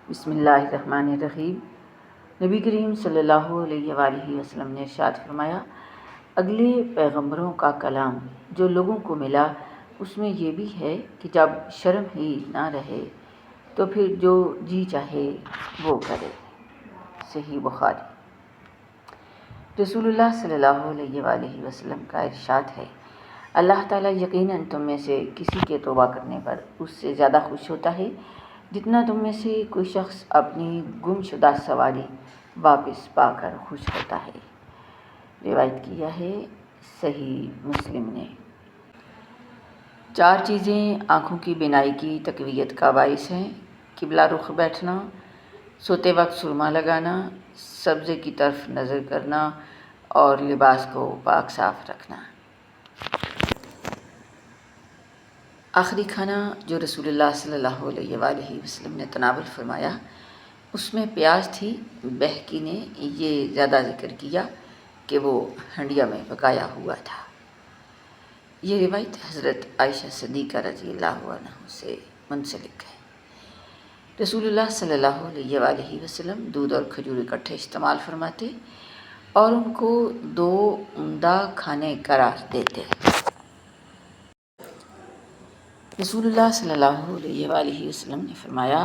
بسم اللہ الرحمن الرحیم۔ نبی کریم صلی اللہ علیہ وآلہ وسلم نے ارشاد فرمایا، اگلے پیغمبروں کا کلام جو لوگوں کو ملا اس میں یہ بھی ہے کہ جب شرم ہی نہ رہے تو پھر جو جی چاہے وہ کرے۔ صحیح بخاری۔ رسول اللہ صلی اللہ علیہ وآلہ وسلم کا ارشاد ہے، اللہ تعالیٰ یقیناً تم میں سے کسی کے توبہ کرنے پر اس سے زیادہ خوش ہوتا ہے جتنا تم میں سے کوئی شخص اپنی گم شدہ سواری واپس پا کر خوش ہوتا ہے۔ روایت کیا ہے صحیح مسلم نے۔ 4 چیزیں آنکھوں کی بینائی کی تقویت کا باعث ہیں: قبلہ رخ بیٹھنا، سوتے وقت سرما لگانا، سبزے کی طرف نظر کرنا اور لباس کو پاک صاف رکھنا۔ آخری کھانا جو رسول اللہ صلی اللہ علیہ وآلہ وسلم نے تناول فرمایا اس میں پیاز تھی۔ بہقی نے یہ زیادہ ذکر کیا کہ وہ ہنڈیا میں پکایا ہوا تھا۔ یہ روایت حضرت عائشہ صدیقہ رضی اللہ عنہ سے منسلک ہے۔ رسول اللہ صلی اللہ علیہ وآلہ وسلم دودھ اور کھجور اکٹھے استعمال فرماتے اور ان کو 2 عمدہ کھانے قرار دیتے۔ رسول اللہ صلی اللہ علیہ وآلہ وسلم نے فرمایا،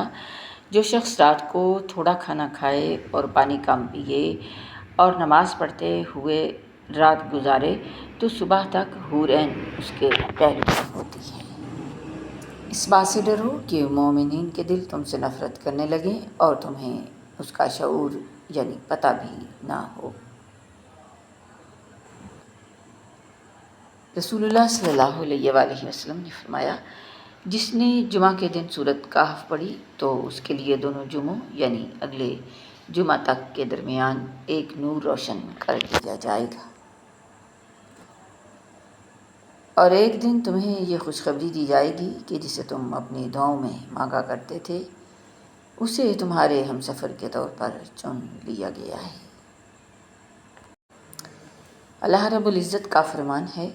جو شخص رات کو تھوڑا کھانا کھائے اور پانی کم پیے اور نماز پڑھتے ہوئے رات گزارے تو صبح تک حور عین اس کے پہلو پر ہوتی ہے۔ اس بات سے ڈرو کہ مومنین کے دل تم سے نفرت کرنے لگیں اور تمہیں اس کا شعور یعنی پتہ بھی نہ ہو۔ رسول اللہ صلی اللہ علیہ وآلہ وسلم نے فرمایا، جس نے جمعہ کے دن سورۃ کہف پڑھی تو اس کے لیے دونوں جمعوں یعنی اگلے جمعہ تک کے درمیان ایک نور روشن کر دیا جائے گا، اور ایک دن تمہیں یہ خوشخبری دی جائے گی کہ جسے تم اپنی دعاؤں میں مانگا کرتے تھے اسے تمہارے ہمسفر کے طور پر چن لیا گیا ہے۔ اللہ رب العزت کا فرمان ہے،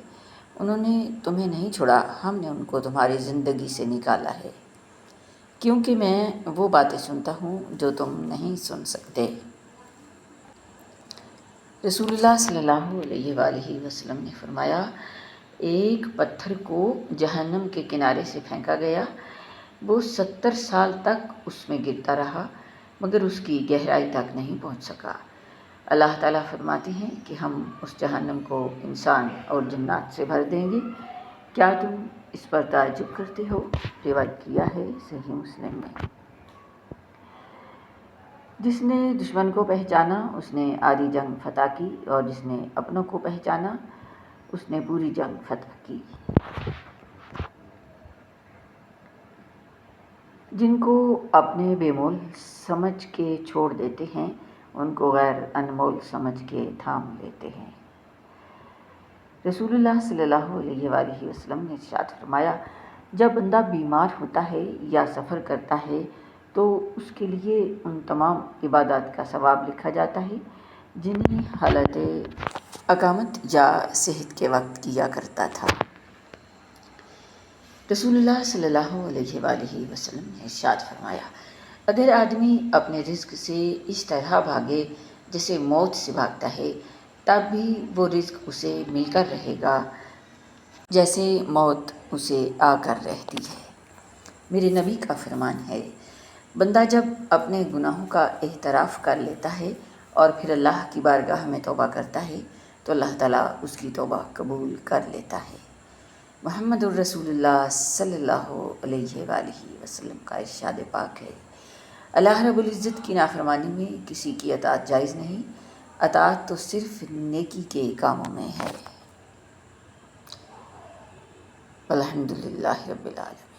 انہوں نے تمہیں نہیں چھوڑا، ہم نے ان کو تمہاری زندگی سے نکالا ہے، کیونکہ میں وہ باتیں سنتا ہوں جو تم نہیں سن سکتے۔ رسول اللہ صلی اللہ علیہ وآلہ وسلم نے فرمایا، ایک پتھر کو جہنم کے کنارے سے پھینکا گیا، وہ 70 سال تک اس میں گرتا رہا مگر اس کی گہرائی تک نہیں پہنچ سکا۔ اللہ تعالیٰ فرماتے ہیں کہ ہم اس جہنم کو انسان اور جنات سے بھر دیں گے، کیا تم اس پر تعجب کرتے ہو؟ روایت کیا ہے صحیح مسلم نے۔ جس نے دشمن کو پہچانا اس نے آدھی جنگ فتح کی اور جس نے اپنوں کو پہچانا اس نے پوری جنگ فتح کی۔ جن کو اپنے بے مول سمجھ کے چھوڑ دیتے ہیں ان کو غیر انمول سمجھ کے تھام لیتے ہیں۔ رسول اللہ صلی اللہ علیہ وآلہ وسلم نے ارشاد فرمایا، جب بندہ بیمار ہوتا ہے یا سفر کرتا ہے تو اس کے لیے ان تمام عبادات کا ثواب لکھا جاتا ہے جنہیں حالت اقامت یا صحت کے وقت کیا کرتا تھا۔ رسول اللہ صلی اللہ علیہ وآلہ وسلم نے ارشاد فرمایا، اگر آدمی اپنے رزق سے اس طرح بھاگے جیسے موت سے بھاگتا ہے تب بھی وہ رزق اسے مل کر رہے گا جیسے موت اسے آ کر رہتی ہے۔ میرے نبی کا فرمان ہے، بندہ جب اپنے گناہوں کا اعتراف کر لیتا ہے اور پھر اللہ کی بارگاہ میں توبہ کرتا ہے تو اللہ تعالیٰ اس کی توبہ قبول کر لیتا ہے۔ محمد الرسول اللہ صلی اللہ علیہ وآلہ وسلم کا ارشاد پاک ہے، اللہ رب العزت کی نافرمانی میں کسی کی اطاعت جائز نہیں، اطاعت تو صرف نیکی کے کاموں میں ہے۔ الحمدللہ رب العالمین۔